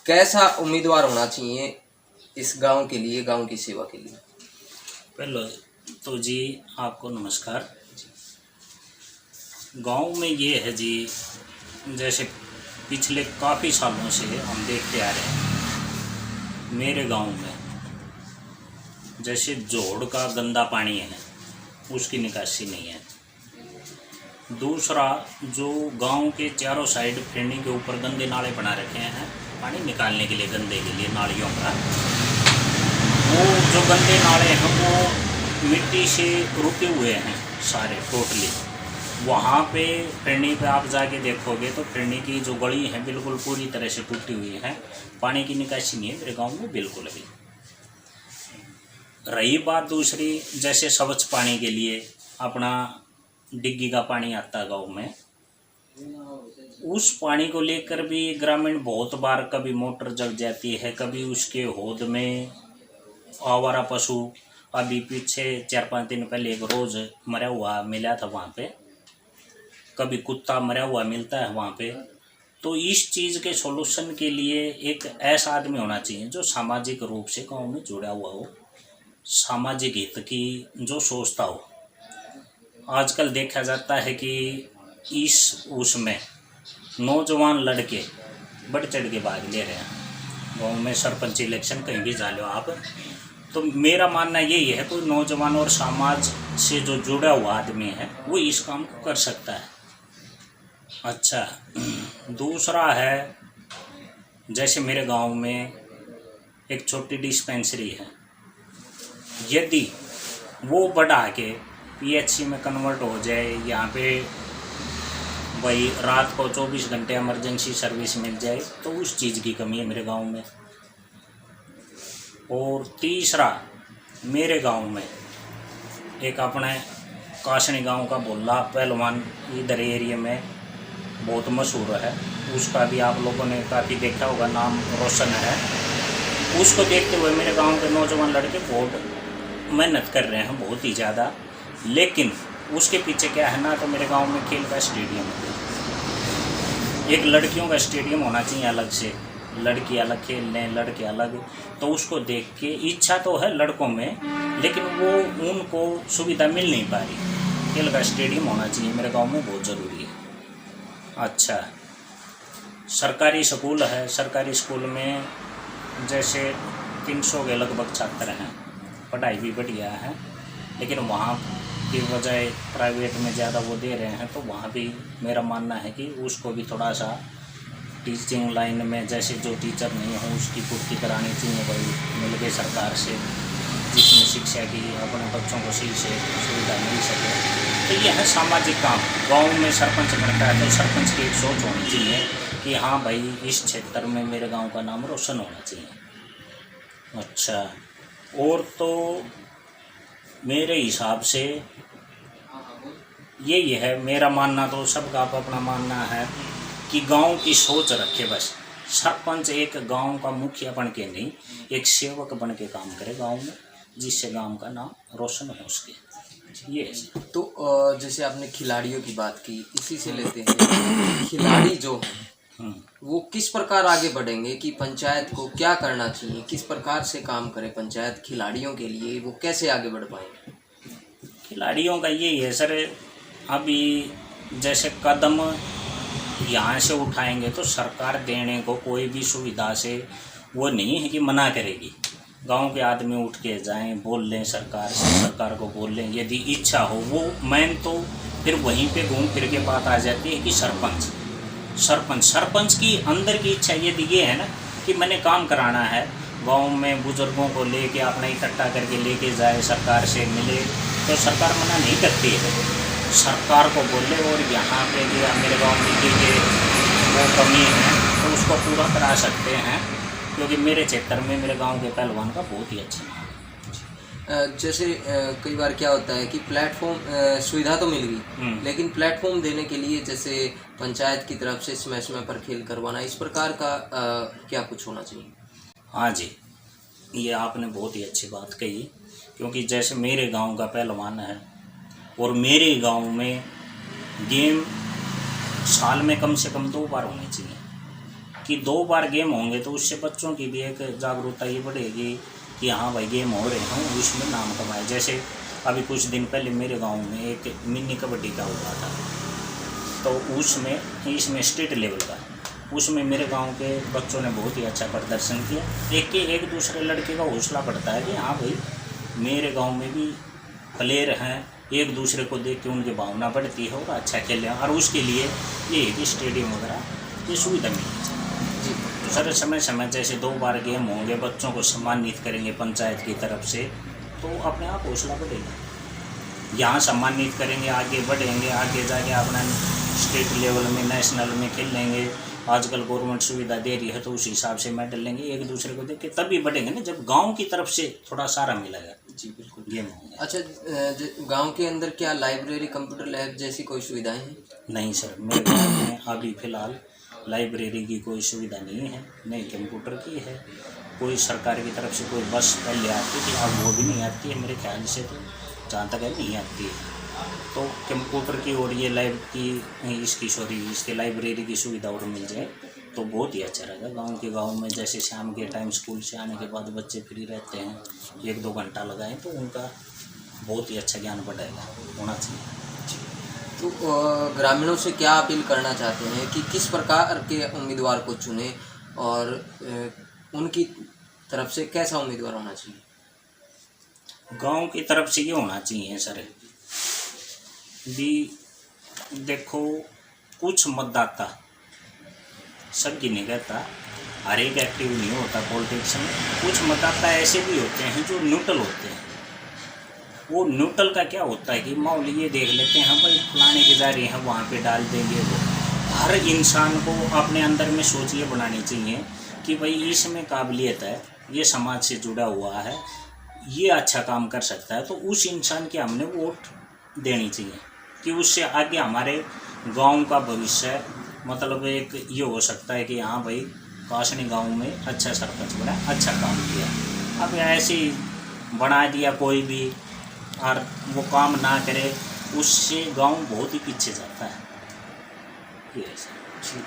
कैसा उम्मीदवार होना चाहिए इस गांव के लिए, गांव की सेवा के लिए? पहले तो जी आपको नमस्कार। गांव में ये है जी, जैसे पिछले काफ़ी सालों से हम देखते आ रहे हैं मेरे गांव में, जैसे जोड़ का गंदा पानी है उसकी निकासी नहीं है। दूसरा, जो गांव के चारों साइड फिरनी के ऊपर गंदे नाले बना रखे हैं पानी निकालने के लिए, गंदे के लिए नालियों का, वो जो गंदे नाले हैं वो मिट्टी से रुके हुए हैं सारे टोटली। वहाँ पे फिरनी पे आप जाके देखोगे तो फिरनी की जो गली है बिल्कुल पूरी तरह से टूटी हुई है, पानी की निकासी नहीं है मेरे गांव में बिल्कुल भी। रही बात दूसरी, जैसे स्वच्छ पानी के लिए अपना डिग्गी का पानी आता है गाँव में, उस पानी को लेकर भी ग्रामीण बहुत बार कभी मोटर जग जाती है, कभी उसके होद में आवारा पशु, अभी पीछे 4-5 दिन पहले एक रोज़ मरा हुआ मिला था वहाँ पे, कभी कुत्ता मरा हुआ मिलता है वहाँ पे। तो इस चीज़ के सॉल्यूशन के लिए एक ऐसा आदमी होना चाहिए जो सामाजिक रूप से गाँव में जुड़ा हुआ हो, सामाजिक हित की जो सोचता हो। आजकल देखा जाता है कि उसमें नौजवान लड़के बढ़ चढ़ के भाग ले रहे हैं गाँव में। सरपंच इलेक्शन कहीं भी जा लो आप, तो मेरा मानना यही है कोई नौजवान और समाज से जो जुड़ा हुआ आदमी है वो इस काम को कर सकता है। अच्छा, दूसरा है, जैसे मेरे गांव में एक छोटी डिस्पेंसरी है, यदि वो बढ़ा के पीएचसी में कन्वर्ट हो जाए, यहाँ पे भाई रात को 24 घंटे इमरजेंसी सर्विस मिल जाए, तो उस चीज़ की कमी है मेरे गांव में। और तीसरा, मेरे गांव में एक अपने काशनी गांव का बोला पहलवान इधर एरिया में बहुत मशहूर है, उसका भी आप लोगों ने काफ़ी देखा होगा, नाम रोशन है। उसको देखते हुए मेरे गांव के नौजवान लड़के बहुत मेहनत कर रहे हैं, बहुत ही ज़्यादा। लेकिन उसके पीछे क्या है ना, तो मेरे गांव में खेल का स्टेडियम है, एक लड़कियों का स्टेडियम होना चाहिए अलग से, लड़की अलग खेल लें लड़के अलग। तो उसको देख के इच्छा तो है लड़कों में, लेकिन वो उनको सुविधा मिल नहीं पा रही। खेल का स्टेडियम होना चाहिए मेरे गांव में, बहुत ज़रूरी है। अच्छा, सरकारी स्कूल है, सरकारी स्कूल में जैसे 300 के लगभग छात्र हैं, पढ़ाई भी बढ़िया है, लेकिन वहाँ की बजाय प्राइवेट में ज़्यादा वो दे रहे हैं। तो वहाँ भी मेरा मानना है कि उसको भी थोड़ा सा टीचिंग लाइन में, जैसे जो टीचर नहीं हो उसकी पूर्ति करानी चाहिए भाई मिल के सरकार से, जिसमें शिक्षा की अपने बच्चों को सही से सुविधा मिल सके। तो ये है सामाजिक काम। गांव में सरपंच बनता है तो सरपंच की एक सोच होनी चाहिए कि हाँ भाई इस क्षेत्र में मेरे गांव का नाम रोशन होना चाहिए। अच्छा, और तो मेरे हिसाब से यही है मेरा मानना, तो सबका अपना मानना है कि गांव की सोच रखे बस। सरपंच एक गांव का मुखिया बन के नहीं, एक सेवक बन के काम करे गांव में, जिससे गांव का नाम रोशन हो सके। ये तो जैसे आपने खिलाड़ियों की बात की, इसी से लेते हैं खिलाड़ी जो हैं वो किस प्रकार आगे बढ़ेंगे, कि पंचायत को क्या करना चाहिए, किस प्रकार से काम करे पंचायत खिलाड़ियों के लिए, वो कैसे आगे बढ़ पाएंगे? खिलाड़ियों का यही है सर, अभी जैसे कदम यहाँ से उठाएंगे तो सरकार देने को कोई भी सुविधा से वो नहीं है कि मना करेगी। गांव के आदमी उठ के जाएं, बोल लें सरकार से, सरकार को बोल लें, यदि इच्छा हो वो मैन, तो फिर वहीं पे घूम फिर के बात आ जाती है कि सरपंच की अंदर की इच्छा यदि ये है ना कि मैंने काम कराना है गांव में, बुजुर्गों को लेके अपना इकट्ठा करके लेके जाए, सरकार से मिले, तो सरकार मना नहीं करती है। सरकार को बोले और यहाँ पे जो मेरे गाँव में की वो कमी है तो उसको पूरा करा सकते हैं, क्योंकि मेरे क्षेत्र में मेरे गांव के पहलवान का बहुत ही अच्छा नाम है। जैसे कई बार क्या होता है कि प्लेटफॉर्म सुविधा तो मिल गई, लेकिन प्लेटफॉर्म देने के लिए जैसे पंचायत की तरफ से समय पर खेल करवाना, इस प्रकार का क्या कुछ होना चाहिए? हाँ जी, ये आपने बहुत ही अच्छी बात कही, क्योंकि जैसे मेरे गांव का पहलवान है और मेरे गांव में गेम साल में कम से कम 2 बार होनी चाहिए, कि 2 बार गेम होंगे तो उससे बच्चों की भी एक जागरूकता ये बढ़ेगी कि हाँ भाई गेम हो रहे हैं, उसमें नाम कमाए। जैसे अभी कुछ दिन पहले मेरे गांव में एक मिनी कबड्डी का हुआ था, तो उसमें इसमें स्टेट लेवल का, उसमें मेरे गांव के बच्चों ने बहुत ही अच्छा प्रदर्शन किया। एक दूसरे लड़के का हौसला बढ़ता है कि हाँ भाई मेरे गांव में भी प्लेयर हैं, एक दूसरे को देख के उनकी भावना बढ़ती है और अच्छा खेलें। और उसके लिए ये है कि स्टेडियम वगैरह ये सुविधा मिलनी चाहिए जी। तो सर समय समय जैसे 2 बार गेम होंगे, बच्चों को सम्मानित करेंगे पंचायत की तरफ से, तो अपने आप हौसला बढ़ेगा। यहाँ सम्मानित करेंगे, आगे बढ़ेंगे, आगे जाके अपना स्टेट लेवल में नेशनल में खेल लेंगे। आजकल गवर्नमेंट सुविधा दे रही है तो उस हिसाब से मेडल लेंगे, एक दूसरे को देख के तभी बढ़ेंगे ना, जब गांव की तरफ से थोड़ा सारा मिलेगा। जी बिल्कुल। गेम होंगे। अच्छा, गांव के अंदर क्या लाइब्रेरी, कंप्यूटर लैब जैसी कोई सुविधाएं हैं? नहीं सर, मेरे गाँव में अभी फ़िलहाल लाइब्रेरी की कोई सुविधा नहीं है, नहीं कंप्यूटर की है। कोई सरकार की तरफ से कोई बस पहले आती थी, अब वो भी नहीं आती है मेरे ख्याल से, तो जहाँ तक है नहीं आती है। तो कंप्यूटर की और ये लैब की इसके लाइब्रेरी की सुविधा और मिल जाए तो बहुत ही अच्छा रहेगा। गांव में जैसे शाम के टाइम स्कूल से आने के बाद बच्चे फ्री रहते हैं, 1-2 घंटा लगाएं तो उनका बहुत ही अच्छा ज्ञान बढ़ेगा, होना चाहिए। तो ग्रामीणों से क्या अपील करना चाहते हैं कि किस प्रकार के उम्मीदवार को चुने और उनकी तरफ से कैसा उम्मीदवार होना चाहिए? गांव की तरफ से ये होना चाहिए सर भी, देखो कुछ मतदाता सबकी नहीं रहता, हर एक एक्टिव नहीं होता पॉलिटिक्स में। कुछ मतदाता ऐसे भी होते हैं जो न्यूट्रल होते हैं। वो न्यूट्रल का क्या होता है कि माहौल ये देख लेते हैं, हाँ भाई फलाने की जा रही है वहाँ पे डाल देंगे। वो हर इंसान को अपने अंदर में सोच ये बनानी चाहिए कि भाई इसमें काबिलियत है, ये समाज से जुड़ा हुआ है, ये अच्छा काम कर सकता है, तो उस इंसान की हमने वोट देनी चाहिए कि उससे आगे हमारे गांव का भविष्य मतलब एक ये हो सकता है कि हाँ भाई काशनी गांव में अच्छा सरपंच बना, अच्छा काम किया। अब ऐसे ही बना दिया कोई भी और वो काम ना करे, उससे गांव बहुत ही पीछे जाता है। ये ऐसा।